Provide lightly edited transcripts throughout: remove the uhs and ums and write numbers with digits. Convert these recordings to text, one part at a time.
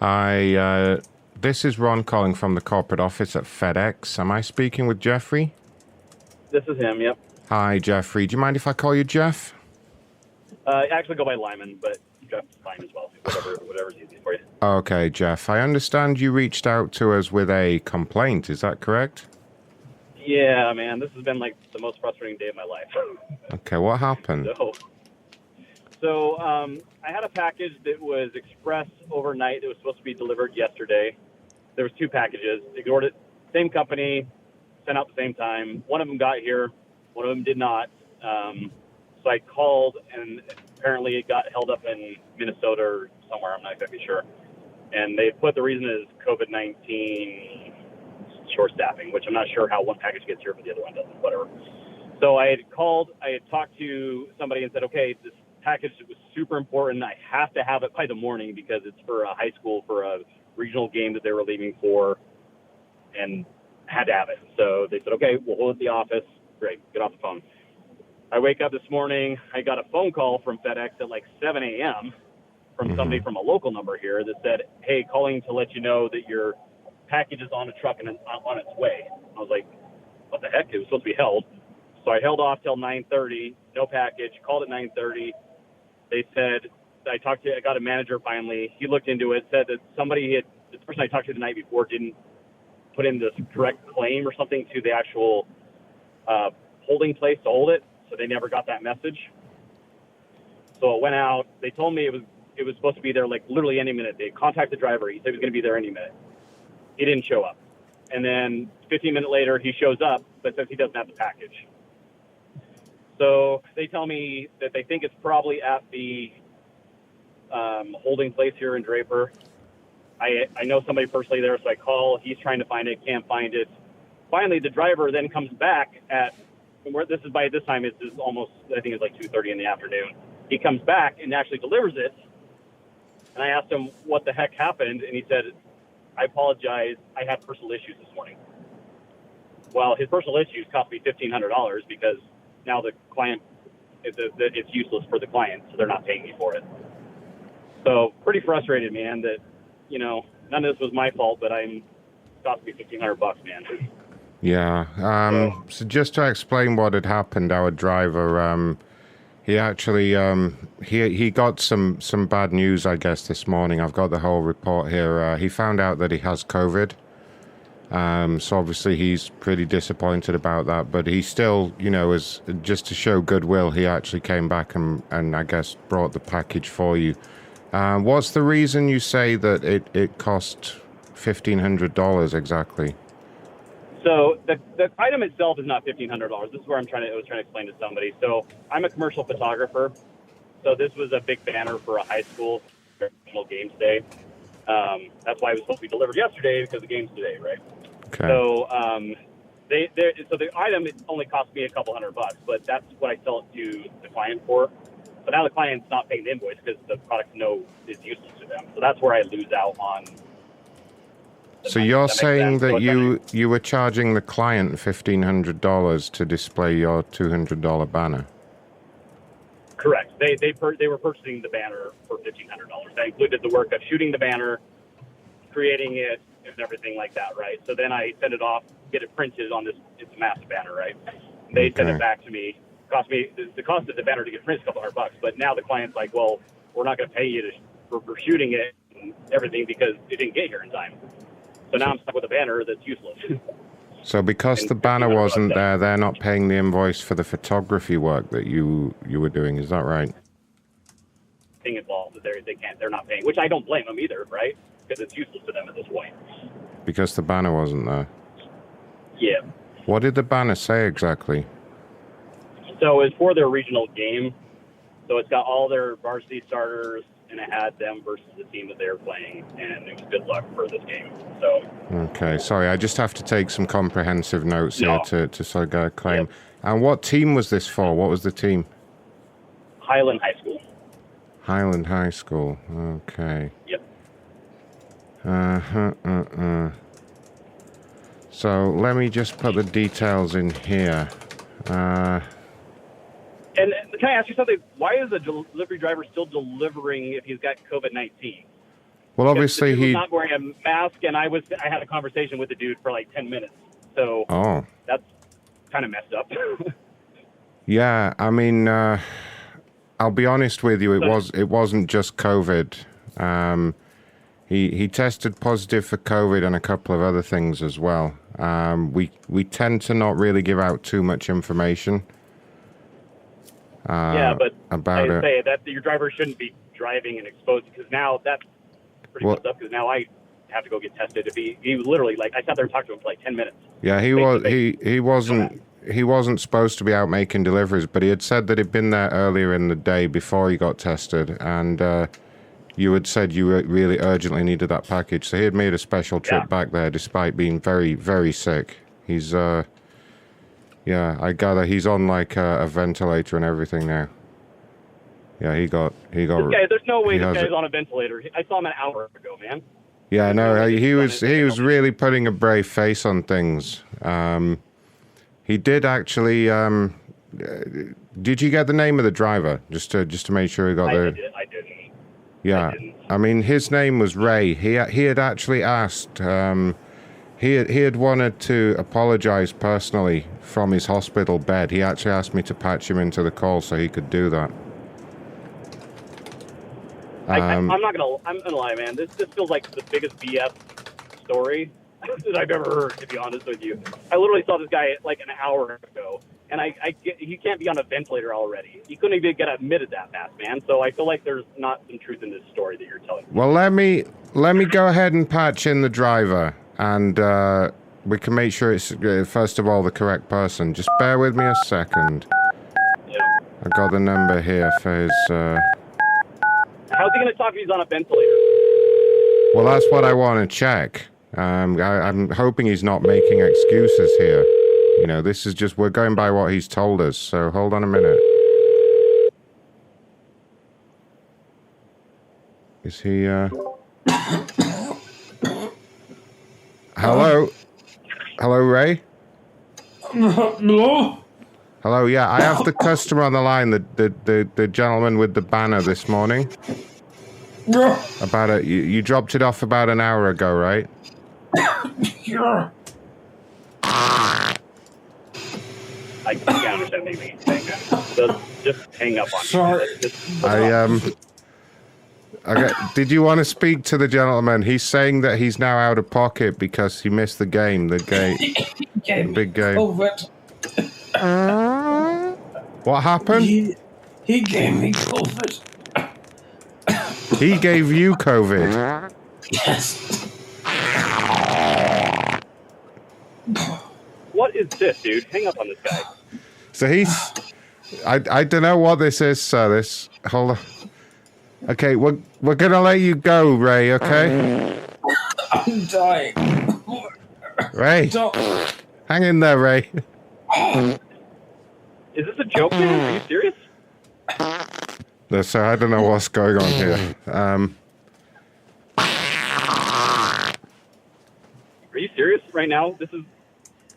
Hi, this is Ron calling from the corporate office at FedEx. Am I speaking with Jeffrey? This is him, yep. Hi, Jeffrey. Do you mind if I call you Jeff? Actually go by Lyman, but Jeff's fine as well. Whatever's easy for you. Okay, Jeff. I understand you reached out to us with a complaint. Is that correct? Yeah, man, this has been like the most frustrating day of my life. Okay, what happened? So I had a package that was express overnight that was supposed to be delivered yesterday. There was two packages. Ignored it. Same company, sent out the same time. One of them got here. One of them did not. So I called, and apparently it got held up in Minnesota or somewhere. I'm not exactly sure. And they put the reason is COVID-19 short staffing, which I'm not sure how one package gets here but the other one doesn't, whatever. So I had called, I had talked to somebody and said, okay, this package was super important. I have to have it by the morning because it's for a high school for a regional game that they were leaving for, and had to have it. So they said, okay, we'll hold it at the office. Great, get off the phone. I wake up this morning, I got a phone call from FedEx at like 7 a.m. from somebody from a local number here that said, hey, calling to let you know that your package is on a truck and on its way. I was like, what the heck? It was supposed to be held. So I held off till 9:30, no package, called at 9:30. They said, I got a manager finally. He looked into it, said that the person I talked to the night before didn't put in this correct claim or something to the actual holding place to hold it. So they never got that message. So it went out. They told me it was supposed to be there like literally any minute. They contacted the driver. He said he was going to be there any minute. He didn't show up. And then 15 minutes later, he shows up, but says he doesn't have the package. So they tell me that they think it's probably at the holding place here in Draper. I know somebody personally there, so I call. He's trying to find it, can't find it. Finally, the driver then comes back by this time it's almost, I think it's like 2:30 in the afternoon. He comes back and actually delivers it. And I asked him what the heck happened, and he said, I apologize, I had personal issues this morning. Well, his personal issues cost me $1,500 because now the client, it's useless for the client, so they're not paying me for it. So pretty frustrated, man, that, none of this was my fault, but cost me $1,500, man. Yeah. So just to explain what had happened, our driver, he actually, he got some bad news, I guess, this morning. I've got the whole report here. He found out that he has COVID. So obviously he's pretty disappointed about that, but he still, as just to show goodwill, he actually came back and I guess brought the package for you. What's the reason you say that it cost $1,500 exactly? So the item itself is not $1,500. This is where I was trying to explain to somebody. So I'm a commercial photographer. So this was a big banner for a high school national games day. That's why it was supposed to be delivered yesterday because the game's today, right? Okay. So so the item only cost me a couple $100, but that's what I sell it to the client for. So now the client's not paying the invoice because the product is useless to them. So that's where I lose out on. So you're saying that you were charging the client $1,500 to display your $200 banner? Correct. They were purchasing the banner for $1,500. That included the work of shooting the banner, creating it, and everything like that, right? So then I send it off, get it printed on it's a mass banner, right? They send it back to me. The cost of the banner to get printed is a couple $100, but now the client's like, well, we're not going to pay you for shooting it and everything because it didn't get here in time. So now I'm stuck with a banner that's useless. So because the banner wasn't there, they're not paying the invoice for the photography work that you were doing. Is that right? Thing involved that they're not paying, which I don't blame them either, right? Because it's useless to them at this point. Because the banner wasn't there. Yeah. What did the banner say exactly? So it's for their regional game. So it's got all their varsity starters, and it had them versus the team that they were playing, and it was good luck for this game. So. Okay, sorry, I just have to take some comprehensive notes here to sort of get a claim. Yep. And what team was this for? What was the team? Highland High School. Highland High School. Okay. Yep. So let me just put the details in here. And can I ask you something? Why is a delivery driver still delivering if he's got COVID-19? Well, obviously he was not wearing a mask, and I had a conversation with the dude for like 10 minutes. So that's kind of messed up. Yeah, I mean, I'll be honest with you. It wasn't just COVID. He tested positive for COVID and a couple of other things as well. We tend to not really give out too much information. But about I say that your driver shouldn't be driving and exposed, because now that's pretty messed up. Because now I have to go get tested. If he literally, like, I sat there and talked to him for like 10 minutes. Yeah, he wasn't supposed to be out making deliveries, but he had said that he'd been there earlier in the day before he got tested, and you had said you really urgently needed that package, so he had made a special trip back there despite being very, very sick. He's I gather he's on like a ventilator and everything now. Yeah, he got. This guy, there's no way this guy's on a ventilator. I saw him an hour ago, man. Yeah, no, he was really putting a brave face on things. He did actually. Did you get the name of the driver just to make sure he got I didn't. Yeah, I mean his name was Ray. He had actually asked. He had wanted to apologize personally from his hospital bed. He actually asked me to patch him into the call so he could do that. I'm gonna lie, man. This feels like the biggest BS story that I've ever heard, to be honest with you. I literally saw this guy like an hour ago, and he can't be on a ventilator already. He couldn't even get admitted that fast, man. So I feel like there's not some truth in this story that you're telling me. Well, let me go ahead and patch in the driver, and we can make sure it's first of all the correct person. Just bear with me a second. Yeah. I got the number here for his. How's he going to talk if he's on a ventilator? Well, that's what I want to check. I'm hoping he's not making excuses here. You know, this is just, we're going by what he's told us, so hold on a minute. Is he, Hello? Hello, Ray? Hello? Hello, yeah, I have the customer on the line, the gentleman with the banner this morning. Yeah. You dropped it off about an hour ago, right? Yeah. I can't understand anything he's saying, man. Just hang up on me. Okay. Did you want to speak to the gentleman? He's saying that he's now out of pocket because he missed the game, the big game. COVID. What happened? He gave me COVID. He gave you COVID? Yes. What is this, dude? Hang up on this guy. So I don't know what this is, sir. Hold on. Okay, we're gonna let you go, Ray, okay? I'm dying. Ray. Don't. Hang in there, Ray. Is this a joke, man? Are you serious? No, sir, I don't know what's going on here. Are you serious right now? This is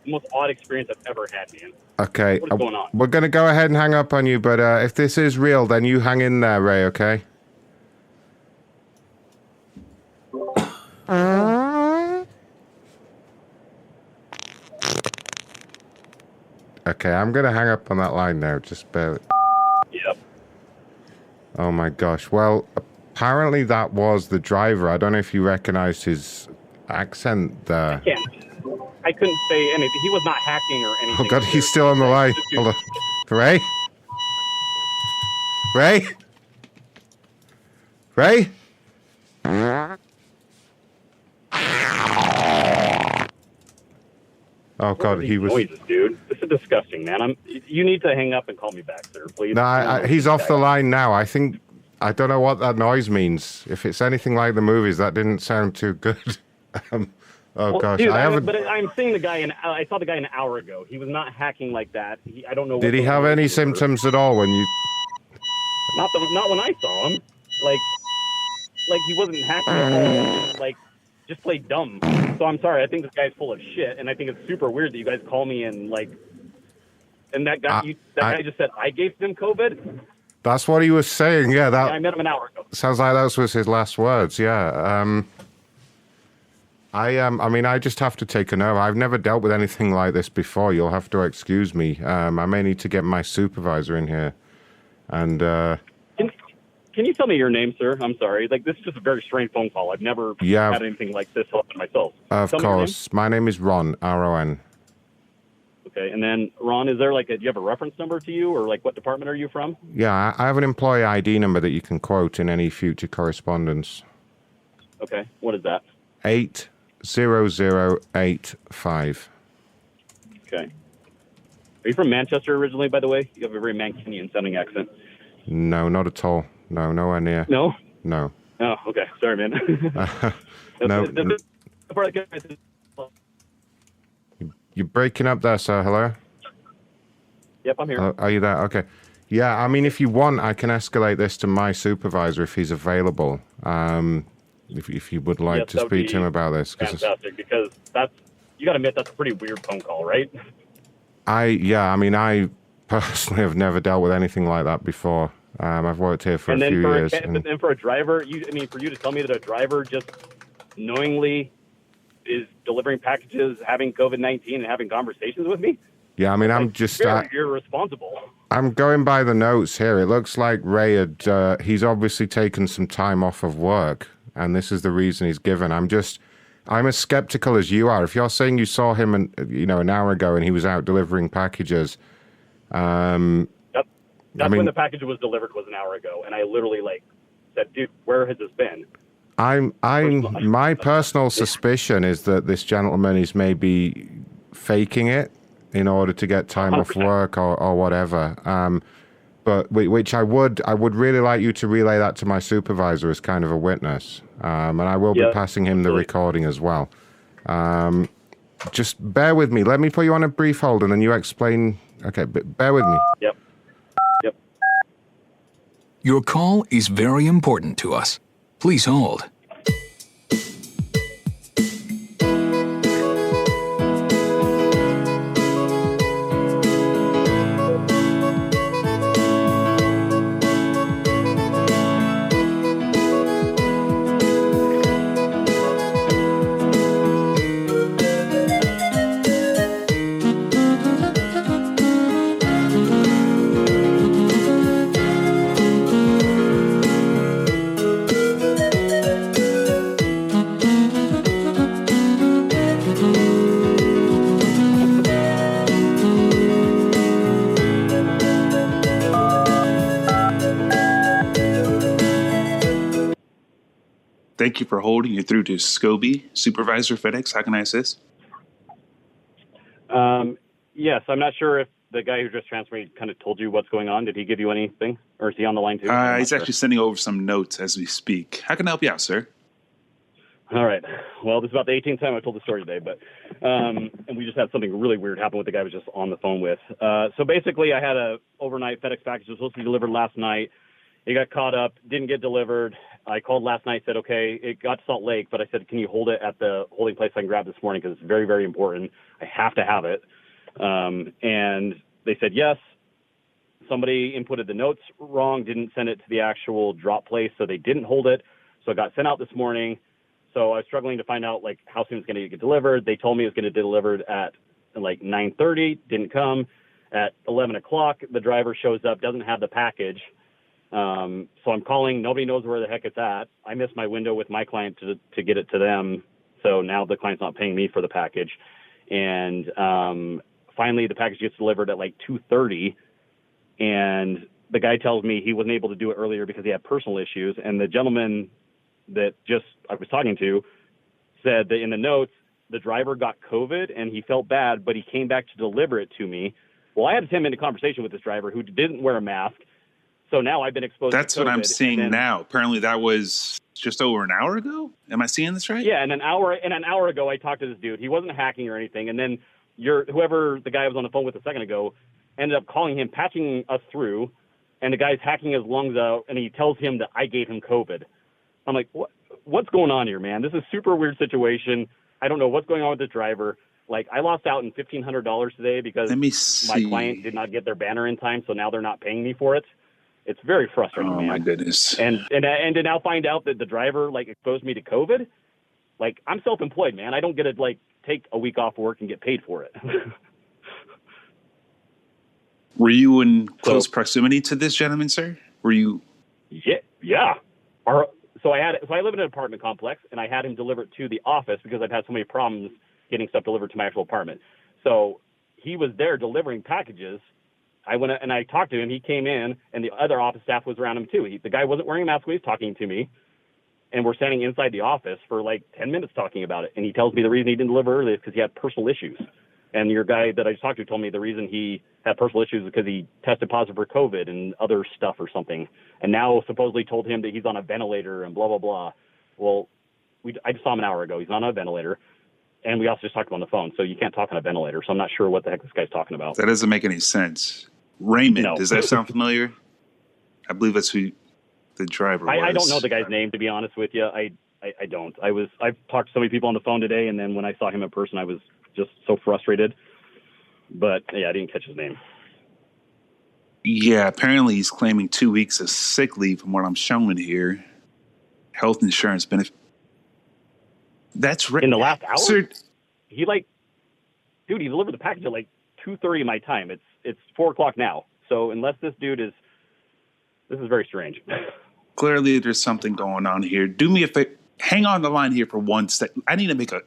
the most odd experience I've ever had, man. Okay. What is going on? We're going to go ahead and hang up on you, but if this is real, then you hang in there, Ray, okay? Okay, I'm going to hang up on that line now. Just bear with. Yep. Oh my gosh. Well, apparently that was the driver. I don't know if you recognized his accent there. I couldn't say anything. He was not hacking or anything. Oh God, he's still on the line. Hold on. Ray? Ray? Ray? Oh God, he was. Noises, dude. This is disgusting, man. You need to hang up and call me back, sir, please. No, he's off the line now. I don't know what that noise means. If it's anything like the movies, that didn't sound too good. Gosh, dude, I haven't. But I'm seeing the guy. I saw the guy an hour ago. He was not hacking like that. I don't know. Did he have any symptoms at all when you? Not when I saw him. Like he wasn't hacking at all. Like just played dumb. So I'm sorry. I think this guy's full of shit, and I think it's super weird that you guys call me and that guy. That guy just said I gave him COVID. That's what he was saying. Yeah, Yeah, I met him an hour ago. sounds like those was his last words. Yeah. I mean, I just have to take a note. I've never dealt with anything like this before. You'll have to excuse me. I may need to get my supervisor in here. And Can you tell me your name, sir? I'm sorry. Like, this is just a very strange phone call. I've never had anything like this happen myself. Of course. My name is Ron, R-O-N. Okay, and then, Ron, is there do you have a reference number to you, or what department are you from? Yeah, I have an employee ID number that you can quote in any future correspondence. Okay, what is that? 80085. Okay. Are you from Manchester originally, by the way? You have a very Mancunian-sounding accent. No, not at all. No, nowhere near. No? No. Oh, okay. Sorry, man. No. You're breaking up there, sir. Hello? Yep, I'm here. Are you there? Okay. Yeah, I mean, if you want, I can escalate this to my supervisor if he's available. If you would like to speak to him about this. Fantastic, because you got to admit, that's a pretty weird phone call, right? I personally have never dealt with anything like that before. I've worked here for a few years. And for a driver, for you to tell me that a driver just knowingly is delivering packages, having COVID-19, and having conversations with me? Yeah, I mean, I'm just... very irresponsible. I'm going by the notes here. It looks like Ray he's obviously taken some time off of work, and this is the reason he's given. I'm as skeptical as you are. If you're saying you saw him an hour ago and he was out delivering packages... That's when the package was delivered was an hour ago, and I literally said, "Dude, where has this been?" My personal suspicion is that this gentleman is maybe faking it in order to get time 100%. Off work or whatever. But which I would really like you to relay that to my supervisor as kind of a witness, and I will be passing him the recording as well. Just bear with me. Let me put you on a brief hold, and then you explain. Okay, bear with me. Yep. Your call is very important to us. Please hold. Thank you for holding. You're through to Scobie, Supervisor FedEx. How can I assist? Yes, I'm not sure if the guy who just transferred me kind of told you what's going on. Did he give you anything? Or is he on the line too? He's actually sending over some notes as we speak. How can I help you out, sir? All right. Well, this is about the 18th time I told the story today, but and we just had something really weird happen with the guy I was just on the phone with. So basically, I had a overnight FedEx package that was supposed to be delivered last night. It got caught up, didn't get delivered. I called last night, said, okay, it got to Salt Lake, but I said, can you hold it at the holding place I can grab this morning because it's very, very important. I have to have it. And they said yes. Somebody inputted the notes wrong, didn't send it to the actual drop place, so they didn't hold it. So it got sent out this morning. So I was struggling to find out how soon it's going to get delivered. They told me it was going to be delivered at 9:30, didn't come. At 11 o'clock, the driver shows up, doesn't have the package. So I'm calling. Nobody knows where the heck it's at. I missed my window with my client to get it to them. So now the client's not paying me for the package. And finally, the package gets delivered at 2:30. And the guy tells me he wasn't able to do it earlier because he had personal issues. And the gentleman that I was talking to said that in the notes, the driver got COVID and he felt bad, but he came back to deliver it to me. Well, I had a 10-minute conversation with this driver who didn't wear a mask. So now I've been exposed That's to COVID. What I'm seeing now. Apparently that was just over an hour ago. Am I seeing this right? Yeah, and an hour ago I talked to this dude. He wasn't hacking or anything. And then whoever the guy was on the phone with a second ago ended up calling him, patching us through, and the guy's hacking his lungs out, and he tells him that I gave him COVID. I'm like, what's going on here, man? This is a super weird situation. I don't know what's going on with this driver. I lost out in $1,500 today because my client did not get their banner in time, so now they're not paying me for it. It's very frustrating, Oh man. my goodness. And to now find out that the driver like exposed me to COVID, like I'm self-employed, man. I don't get to like take a week off work and get paid for it. Were you in close proximity to this gentleman, sir? Were you? Yeah. So I live in an apartment complex, and I had him deliver it to the office because I've had so many problems getting stuff delivered to my actual apartment. So he was there delivering packages. I went and I talked to him. He came in, and the other office staff was around him too. The guy wasn't wearing a mask when he was talking to me, and we're standing inside the office for like 10 minutes talking about it. And he tells me the reason he didn't deliver early is because he had personal issues. And your guy that I just talked to told me the reason he had personal issues is because he tested positive for COVID and other stuff or something. And now supposedly told him that he's on a ventilator and blah, blah, blah. Well, I just saw him an hour ago. He's on a ventilator. And we also just talked on the phone. So you can't talk on a ventilator. So I'm not sure what the heck this guy's talking about. That doesn't make any sense. Raymond, No. Does that sound familiar? I believe that's who the driver was. I don't know the guy's name, to be honest with you. I don't. I've talked to so many people on the phone today, and then when I saw him in person, I was just so frustrated. But yeah, I didn't catch his name. Yeah, apparently he's claiming 2 weeks of sick leave from what I'm showing here. Health insurance benefit. That's right. In the last hour? Sir, He he delivered the package at like 2:30 my time. It's 4:00 now. So unless this is very strange. clearly there's something going on here. Do me a favor. Hang on the line here for 1 second. I need to make a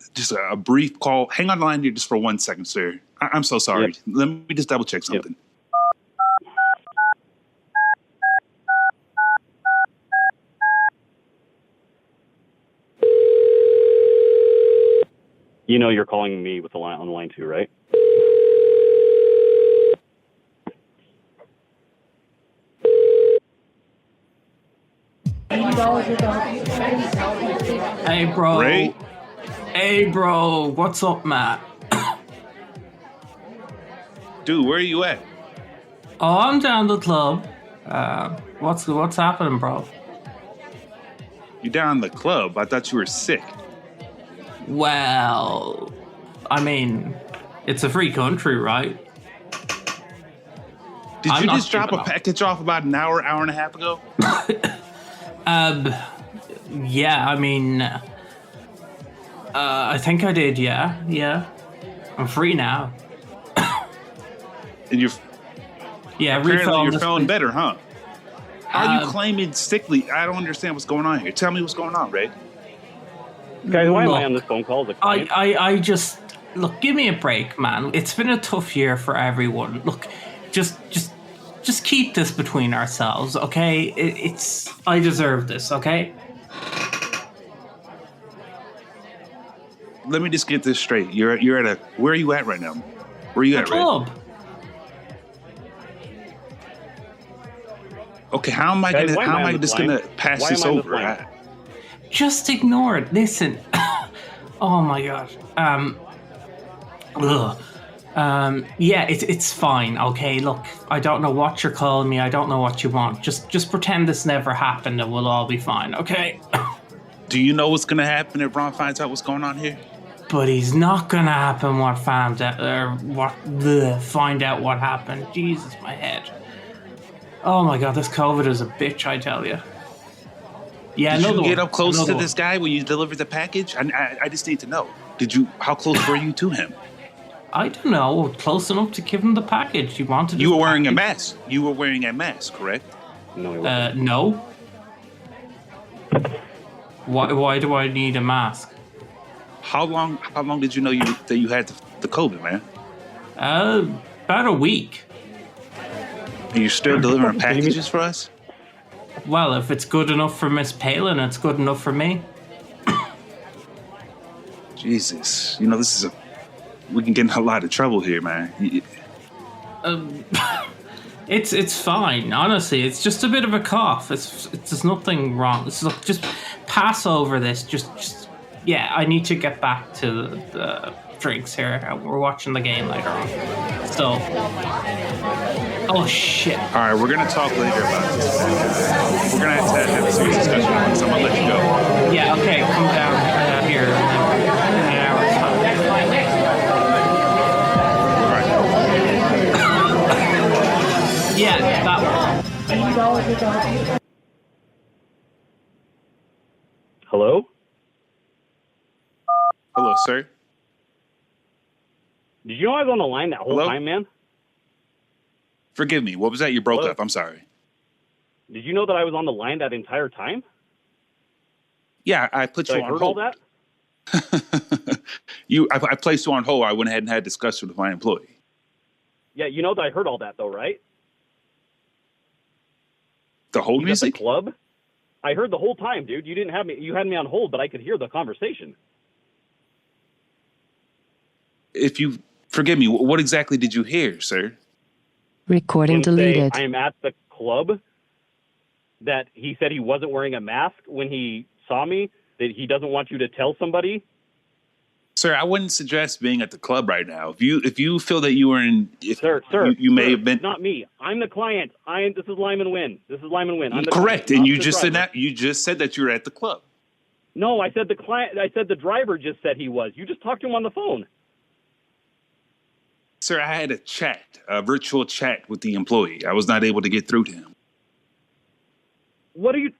brief call. Hang on the line here just for 1 second, sir. I'm so sorry. Yep. Let me just double check something. You know you're calling me with the line on the line too, right? Hey, bro. Ray? Hey, bro. What's up, Matt? Dude, where are you at? Oh, I'm down the club. What's happening, bro? You down in the club? I thought you were sick. Well, I mean, it's a free country, right? Did I'm you not just drop a keeping up. package off about an hour and a half ago? Yeah, I mean, I think I did, yeah. I'm free now. And you're Yeah, apparently refund you're this feeling week. better, huh? How are you claiming sick leave? I don't understand what's going on here. Tell me what's going on, Ray. Guys, why am I Look, on this phone call? As a client? I just look. Give me a break, man. It's been a tough year for everyone. Look, just keep this between ourselves, okay? I deserve this, okay? Let me just get this straight. You're at a. Where are you at right now? Where are you A at, Ray? club. Okay, how am I Guys, gonna? why How am am I I on just this gonna line? pass Why this am I on this over? line? Just ignore it. Listen. Oh my god. Yeah, it's fine. Okay, look, I don't know what you're calling me. I don't know what you want. Just pretend this never happened, and we'll all be fine. Okay. Do you know what's gonna happen if Ron finds out what's going on here? But he's not gonna happen. What found out or what? Find out what happened. Jesus, my head. Oh my god, this COVID is a bitch. I tell you. Yeah, Did you another get one. up close Another to one. this guy when you delivered the package? I just need to know. Did you? How close were you to him? I don't know. Close enough to give him the package. You wanted. You his were wearing a package? mask. You were wearing a mask, correct? No, he wasn't. No. Why do I need a mask? How long did you know that you had the COVID, man? About a week. And you're still delivering packages for us? Well, if it's good enough for Miss Palin, it's good enough for me. Jesus, we can get in a lot of trouble here, man. It's fine, honestly. It's just a bit of a cough. There's nothing wrong. Look, just pass over this. Just yeah. I need to get back to the drinks here. We're watching the game later on. So, oh shit. All right, we're gonna talk later about this. We're gonna have to have a serious discussion on this. I'm gonna let you go. Yeah. Okay. Come down here in an hour's time. All right. Yeah, that one. Hello? Hello, sir. Did you know I was on the line that whole Hello? time, man? Forgive me. What was that? You broke Hello? up. I'm sorry. Did you know that I was on the line that entire time? Yeah, I put Did you I on heard all hold. that? I placed you on hold. I went ahead and had discussion with my employee. Yeah, you know that I heard all that, though, right? The hold He's music? at the club? I heard the whole time, dude. You didn't have me. You had me on hold, but I could hear the conversation. If you forgive me, what exactly did you hear, sir? Recording Him say, deleted. I'm at the club. That he said he wasn't wearing a mask when he saw me. That he doesn't want you to tell somebody. Sir, I wouldn't suggest being at the club right now. If you feel that you were in, Sir, you may have been. It's not me. I'm the client. This is Lyman Wynn. I'm the Correct, client, and not you the just said driver. that. You just said that you were at the club. No, I said the client. I said the driver just said he was. You just talked to him on the phone. Sir, I had a virtual chat with the employee. I was not able to get through to him. What are you?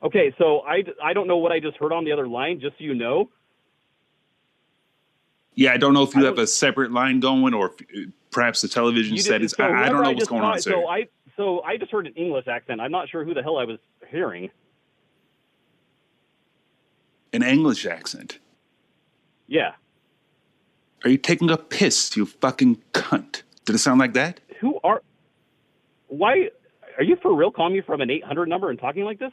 Okay, so I don't know what I just heard on the other line. Just so you know. Yeah, I don't know if you I have a separate line going or if, perhaps the television settings. So I don't whoever know I what's just going saw- on, sir. So I just heard an English accent. I'm not sure who the hell I was hearing. An English accent. Yeah. Are you taking a piss, you fucking cunt? Did it sound like that? Why are you for real calling me from an 800 number and talking like this?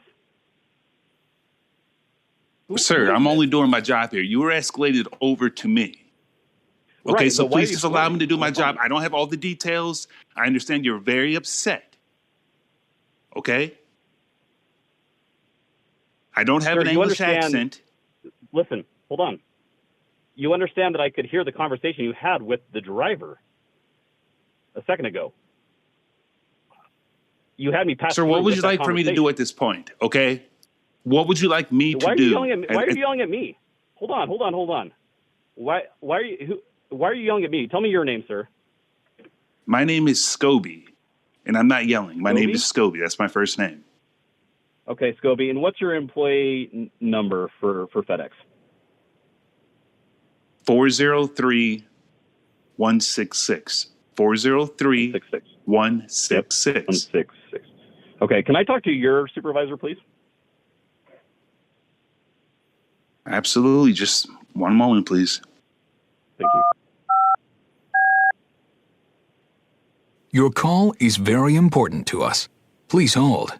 Sir, who is I'm only this? doing my job here. You were escalated over to me. Okay, Right, so but why are please you just allow me to do on my the phone? job. I don't have all the details. I understand you're very upset. Okay? I don't have Sir, an you English understand- accent. Listen, hold on. You understand that I could hear the conversation you had with the driver a second ago. You had me pass. Sir, what would you like for me to do at this point? Okay? What would you like me to Why are do? you yelling at me? Why are you yelling at me? Hold on. Why are you yelling at me? Tell me your name, sir. My name is Scobie, and I'm not yelling. My name Scobie? is Scobie. That's my first name. Okay, Scobie. And what's your employee number for FedEx? 403-166. 403-166. 166. Okay, can I talk to your supervisor, please? Absolutely. Just one moment, please. Thank you. Your call is very important to us. Please hold.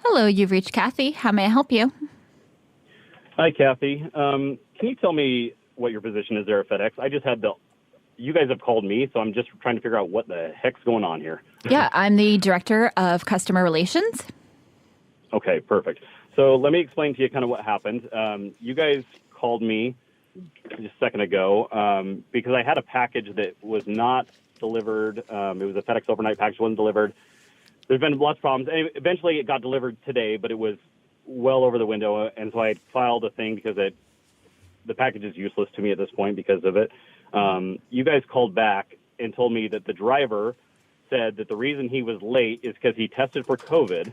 Hello, you've reached Kathy. How may I help you? Hi, Kathy. Can you tell me what your position is there at FedEx? I just had you guys have called me, so I'm just trying to figure out what the heck's going on here. Yeah, I'm the Director of Customer Relations. Okay, perfect. So let me explain to you kind of what happened. You guys called me just a second ago because I had a package that was not delivered. It was a FedEx overnight package, wasn't delivered. There's been lots of problems. And eventually it got delivered today, but it was well over the window. And so I filed a thing because the package is useless to me at this point because of it. You guys called back and told me that the driver said that the reason he was late is because he tested for COVID,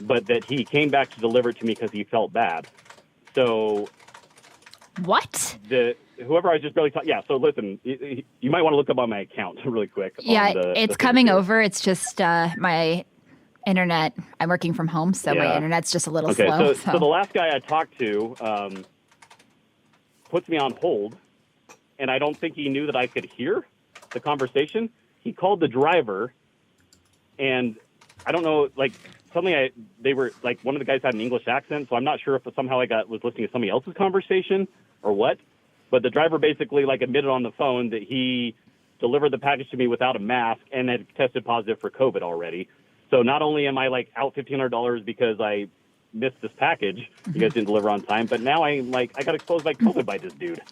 but that he came back to deliver it to me because he felt bad. So What? whoever I was just barely talking. Yeah. So listen, you might want to look up on my account really quick. Yeah, it's coming here. over. It's just my internet. I'm working from home, so my Yeah. internet's just a little Okay. slow. So the last guy I talked to puts me on hold, and I don't think he knew that I could hear the conversation. He called the driver, and I don't know, like suddenly they were like one of the guys had an English accent, so I'm not sure if somehow was listening to somebody else's conversation or what. But the driver basically like admitted on the phone that he delivered the package to me without a mask and had tested positive for COVID already. So not only am I like out $1,500 because I missed this package, you guys didn't deliver on time, but now I got exposed by COVID by this dude.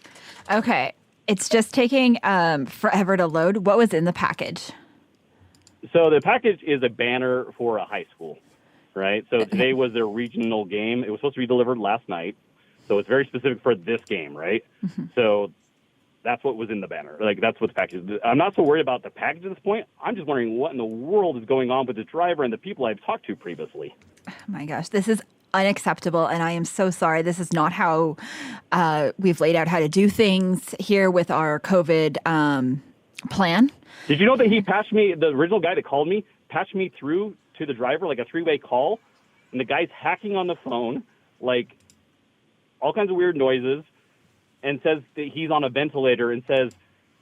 Okay. It's just taking forever to load. What was in the package? So the package is a banner for a high school, right? So today was their regional game. It was supposed to be delivered last night. So it's very specific for this game, right? So that's what was in the banner. Like, that's what the package is. I'm not so worried about the package at this point. I'm just wondering what in the world is going on with the driver and the people I've talked to previously. Oh my gosh, this is unacceptable, and I am so sorry. This is not how we've laid out how to do things here with our COVID plan. Did you know that he patched me, the original guy that called me, patched me through to the driver, like a three-way call, and the guy's hacking on the phone, like all kinds of weird noises, and says that he's on a ventilator and says,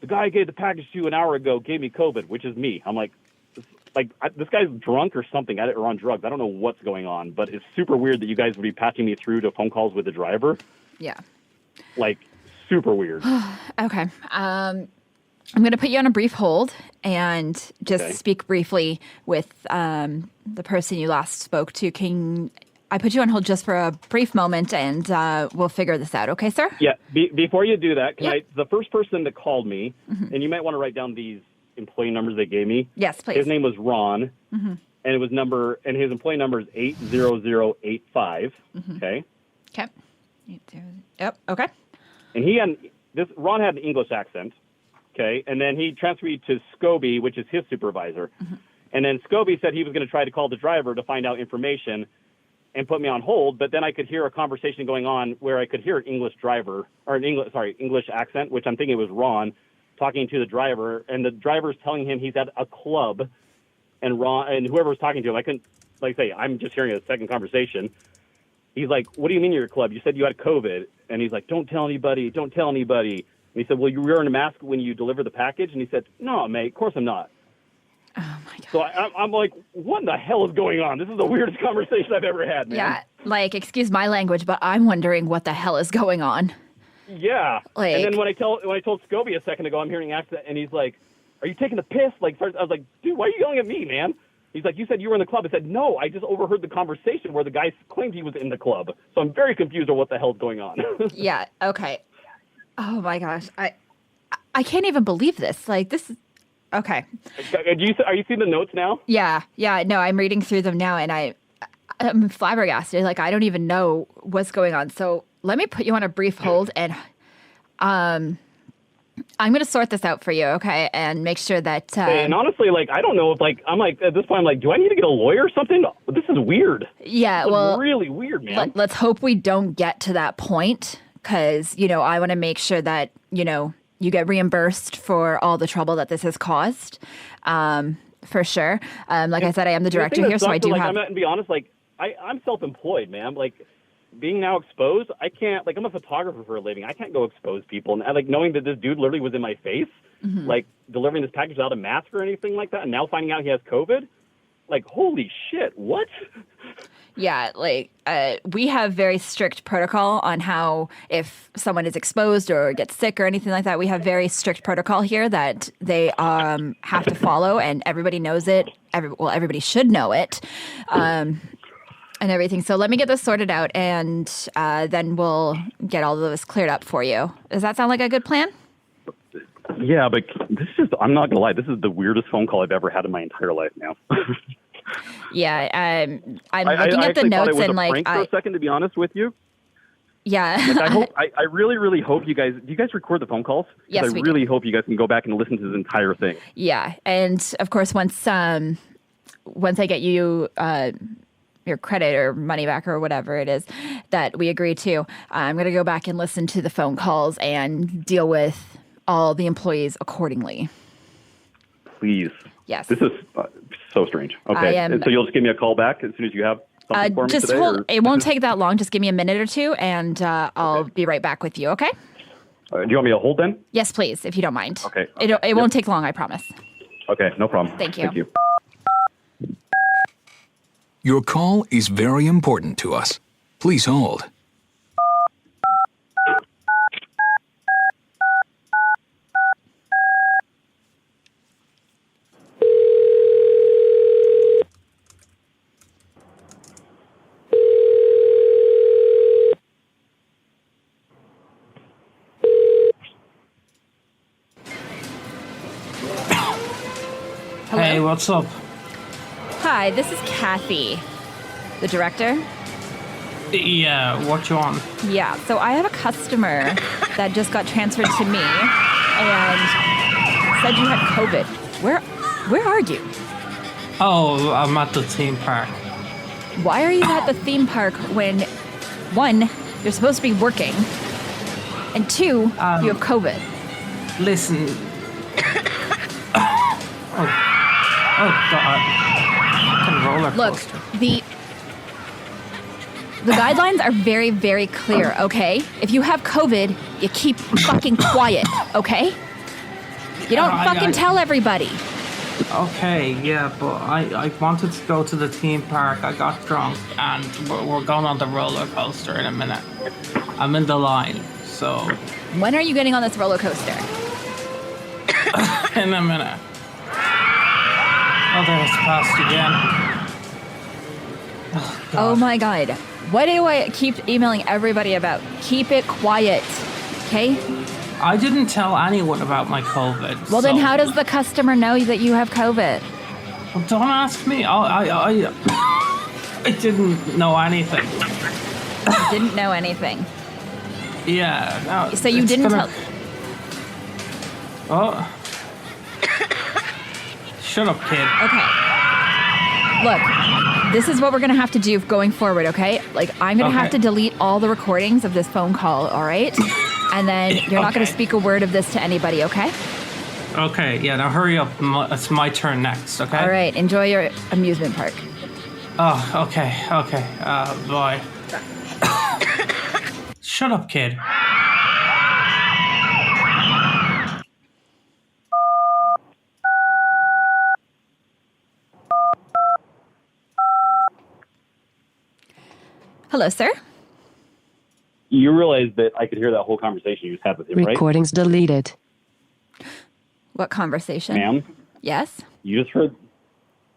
the guy I gave the package to you an hour ago gave me COVID, which is me. I'm like, this guy's drunk or something, or on drugs. I don't know what's going on, but it's super weird that you guys would be patching me through to phone calls with the driver. Yeah. Like, super weird. Okay. I'm going to put you on a brief hold and just speak briefly with the person you last spoke to. Can I put you on hold just for a brief moment, and we'll figure this out. Okay, sir? Yeah. Before you do that, the first person that called me, and you might want to write down these employee numbers they gave me. Yes, please. His name was Ron, and his employee number is 80085. Okay. Okay. Yep. Okay. And Ron had an English accent. Okay, and then he transferred me to Scobie, which is his supervisor. And then Scobie said he was going to try to call the driver to find out information and put me on hold, but then I could hear a conversation going on where I could hear an English accent, which I'm thinking was Ron, talking to the driver, and the driver's telling him he's at a club, and whoever was talking to him, I couldn't, I'm just hearing a second conversation. He's like, what do you mean you're at a club? You said you had COVID. And he's like, don't tell anybody. And he said, well, you were wearing a mask when you deliver the package? And he said, no, mate, of course I'm not. Oh, my God. So I'm like, what in the hell is going on? This is the weirdest conversation I've ever had, man. Yeah, excuse my language, but I'm wondering what the hell is going on. Yeah. And then when I told Scobie a second ago, I'm hearing an accent, and he's like, are you taking the piss? I was like, dude, why are you yelling at me, man? He's like, you said you were in the club. I said, no, I just overheard the conversation where the guy claimed he was in the club. So I'm very confused on what the hell's going on. Yeah, okay. Oh, my gosh. I can't even believe this. This is... Okay. Are you seeing the notes now? Yeah. No, I'm reading through them now, and I'm flabbergasted. I don't even know what's going on. So let me put you on a brief hold, and I'm going to sort this out for you, okay, and make sure that... and honestly, I don't know if, I'm at this point, I'm like, do I need to get a lawyer or something? This is weird. Yeah, this is really weird, man. Let's hope we don't get to that point, because, I want to make sure that, you get reimbursed for all the trouble that this has caused, for sure. I said, I am the director here, so I do have... I'm going to be honest, I'm self-employed, man. Being now exposed, I can't, I'm a photographer for a living. I can't go expose people. And knowing that this dude literally was in my face, delivering this package without a mask or anything like that, and now finding out he has COVID, holy shit, what? Yeah, we have very strict protocol on how, if someone is exposed or gets sick or anything like that, we have very strict protocol here that they have to follow, and everybody knows it. Everybody should know it. And everything. So let me get this sorted out, and then we'll get all of this cleared up for you. Does that sound like a good plan? Yeah, but I'm not going to lie, this is the weirdest phone call I've ever had in my entire life now. Yeah, I'm looking at the notes, and for a second, to be honest with you. Yeah. I really, really hope you guys, do you guys record the phone calls? Yes, I really hope you guys can go back and listen to this entire thing. Yeah, and of course, once I get you... your credit or money back or whatever it is that we agree to, I'm going to go back and listen to the phone calls and deal with all the employees accordingly. Please. Yes. This is so strange. Okay. So you'll just give me a call back as soon as you have something for me just today? Hold, it won't take that long. Just give me a minute or two, and I'll be right back with you, okay? Do you want me to hold then? Yes, please, if you don't mind. Okay. It won't take long, I promise. Okay, no problem. Thank you. Thank you. Your call is very important to us. Please hold. what's up? Hi, this is Kathy, the director. Yeah, what you want? Yeah, so I have a customer that just got transferred to me and said you had COVID. Where are you? Oh, I'm at the theme park. Why are you at the theme park when, one, you're supposed to be working, and two, you have COVID? Listen. Oh God. Fucking roller Look, coaster. the guidelines are very, very clear, okay? If you have COVID, you keep fucking quiet, okay? You don't fucking tell everybody. Okay, yeah, but I wanted to go to the theme park. I got drunk, and we're going on the roller coaster in a minute. I'm in the line, so When are you getting on this roller coaster? in a minute. Oh, there's past again. Oh my god. What do I keep emailing everybody about? Keep it quiet, okay? I didn't tell anyone about my COVID. Well, then how does the customer know that you have COVID? Well, don't ask me. I didn't know anything. You didn't know anything. Yeah. No, So you it's didn't gonna- tell... Oh. Shut up, kid. Okay. Look, this is what we're gonna have to do going forward, okay? Like, I'm gonna have Okay. to delete all the recordings of this phone call, all right? And then you're not gonna Okay. speak a word of this to anybody, okay? Okay, yeah, now hurry up. It's my turn next, okay? All right, enjoy your amusement park. Oh, okay. Bye. Shut up, kid. Hello, sir. You realize that I could hear that whole conversation you just had with him, right? Recordings deleted. What conversation? Ma'am, Yes? you just heard,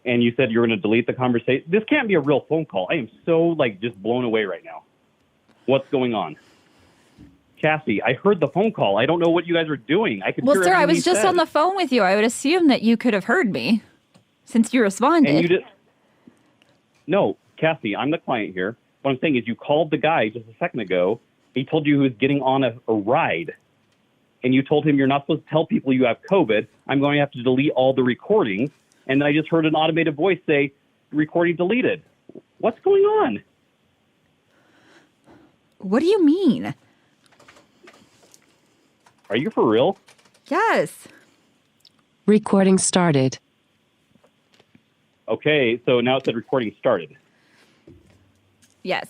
and you said you were going to delete the conversation. This can't be a real phone call. I am so, just blown away right now. What's going on? Cassie, I heard the phone call. I don't know what you guys are doing. I could Well, hear sir, I everything was he just said. on the phone with you. I would assume that you could have heard me since you responded. And you just... No, Cassie, I'm the client here. What I'm saying is you called the guy just a second ago. He told you he was getting on a ride. And you told him you're not supposed to tell people you have COVID. I'm going to have to delete all the recordings. And then I just heard an automated voice say, recording deleted. What's going on? What do you mean? Are you for real? Yes. Recording started. Okay, so now it said recording started. Yes.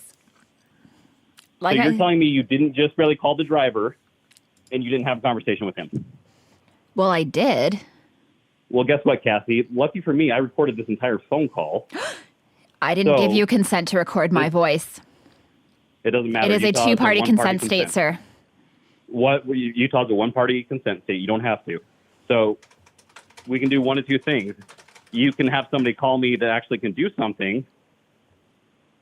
So you're telling me you didn't just barely call the driver and you didn't have a conversation with him? Well, I did. Well, guess what, Cassie? Lucky for me, I recorded this entire phone call. I didn't So- give you consent to record my voice. It doesn't matter. It is a Utah two-party one-party consent state, sir. What Utah's a one-party consent state. You don't have to. So we can do one of two things. You can have somebody call me that actually can do something,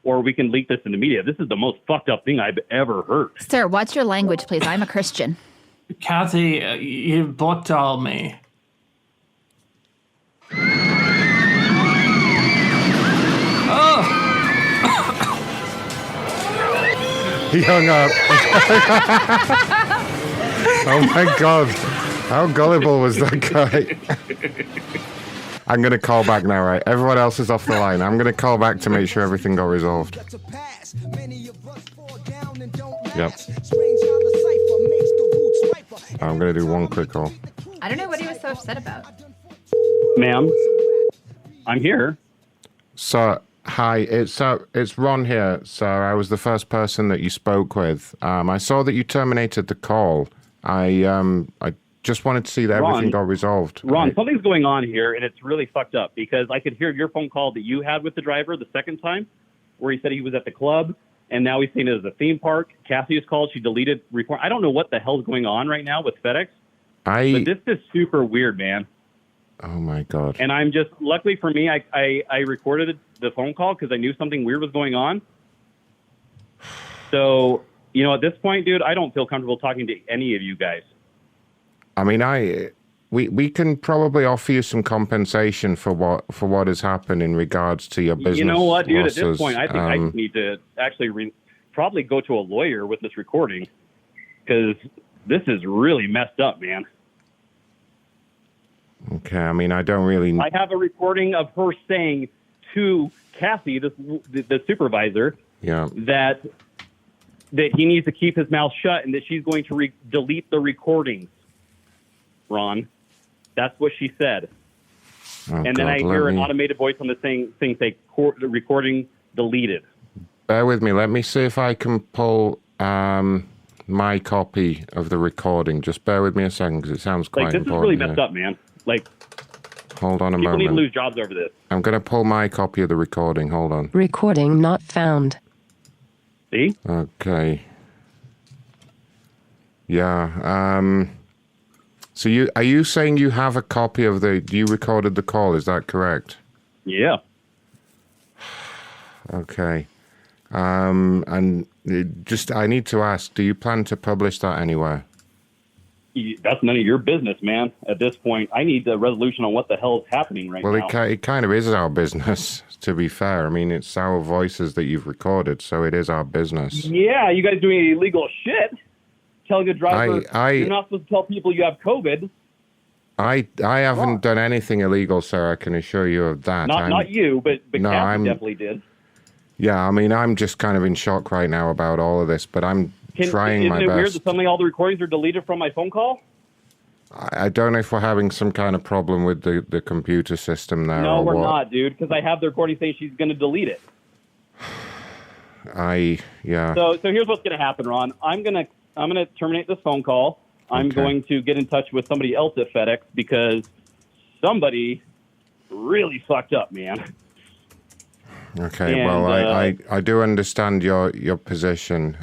or we can leak this in the media. This is the most fucked up thing I've ever heard. Sir, what's your language, please? I'm a Christian. Kathy, you butt doll me. Oh! He hung up. Oh my god. How gullible was that guy? I'm going to call back now, right? Everyone else is off the line. I'm going to call back to make sure everything got resolved. Yep. I'm going to do one quick call. I don't know what he was so upset about. Ma'am, I'm here. So, hi, it's Ron here. So, I was the first person that you spoke with. I saw that you terminated the call. I just wanted to see that everything got resolved. Ron, something's going on here, and it's really fucked up because I could hear your phone call that you had with the driver the second time, where he said he was at the club, and now he's saying it was a theme park. Cassie has called. She deleted report. I don't know what the hell's going on right now with FedEx, but this is super weird, man. Oh my god! And I'm just, luckily for me, I recorded the phone call because I knew something weird was going on. So, at this point, dude, I don't feel comfortable talking to any of you guys. I mean, we can probably offer you some compensation for what has happened in regards to your business. You know what, dude? losses. At this point, I think I just need to actually probably go to a lawyer with this recording because this is really messed up, man. Okay, I mean, I don't really. I have a recording of her saying to Cassie, the supervisor, Yeah. that he needs to keep his mouth shut and that she's going to delete the recordings. Ron, that's what she said. Oh, and then I hear an automated voice on the thing say recording deleted. Bear with me. Let me see if I can pull my copy of the recording. Just bear with me a second because it sounds quite Like, this important. is really messed up, man. Like, hold on a people moment. need to lose jobs over this. I'm going to pull my copy of the recording. Hold on. Recording not found. See? Okay. Yeah. So are you saying you have a copy of you recorded the call? Is that correct? Yeah. Okay. And I need to ask, do you plan to publish that anywhere? That's none of your business, man. At this point, I need a resolution on what the hell is happening right now. Well, it kind of is our business, to be fair. I mean, it's our voices that you've recorded, so it is our business. Yeah, you guys doing illegal shit. Telling a driver you're not supposed to tell people you have COVID. I haven't done anything illegal, sir. I can assure you of that. Not you, but No, Cassie definitely did. Yeah, I mean, I'm just kind of in shock right now about all of this, but I'm trying my best. Isn't it weird that suddenly all the recordings are deleted from my phone call? I don't know if we're having some kind of problem with the computer system there. No, or we're what. not, dude, because I have the recording saying she's going to delete it. Yeah. So here's what's going to happen, Ron. I'm going to terminate this phone call. I'm going to get in touch with somebody else at FedEx because somebody really fucked up, man. Okay, And, well, I do understand your position.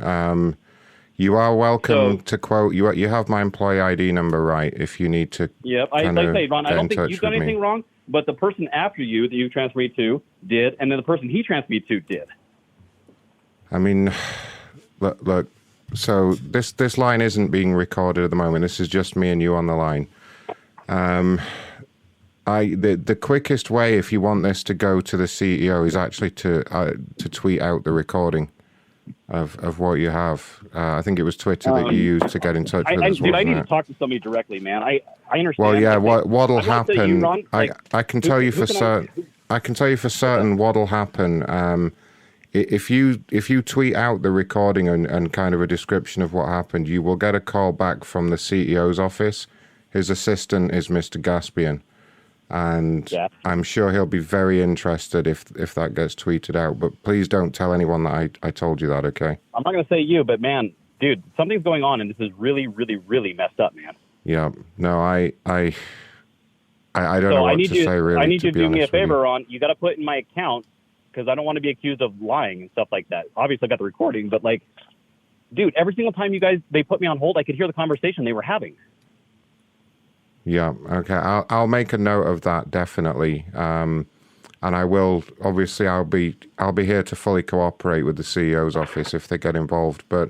You are welcome to quote. You have my employee ID number, right? If you need to. Yep, like I say, Ron, I don't think you've done anything wrong, but the person after you that you transferred me to did, and then the person he transferred me to did. I mean, look. So this line isn't being recorded at the moment. This is just me and you on the line. The quickest way, if you want this to go to the CEO, is actually to tweet out the recording of what you have. I think it was Twitter that you used to get in touch with us. Dude, I need to talk to somebody directly, man. I understand. Well, yeah. What'll happen? You, Ron, I can tell you for certain. I can tell you for certain what'll happen. If you tweet out the recording and kind of a description of what happened, you will get a call back from the CEO's office. His assistant is Mr. Gaspian. And I'm sure he'll be very interested if that gets tweeted out. But please don't tell anyone that I told you that, okay? I'm not going to say you, but man, dude, something's going on, and this is really, really, really messed up, man. Yeah. No, I don't know what to say, really. I need you to do me a favor, you. Ron. You got to put in my account because I don't want to be accused of lying and stuff like that. Obviously, I got the recording, but like, dude, every single time they put me on hold, I could hear the conversation they were having. Yeah, okay. I'll make a note of that, definitely. And I will, obviously, I'll be here to fully cooperate with the CEO's office if they get involved. But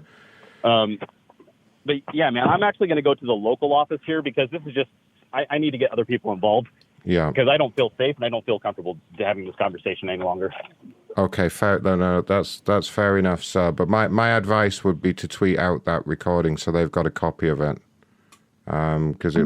yeah, man, I'm actually going to go to the local office here because this is just, I need to get other people involved. Yeah. Because I don't feel safe and I don't feel comfortable having this conversation any longer. Okay, fair. No, that's fair enough, sir. But my advice would be to tweet out that recording so they've got a copy of it. Because it.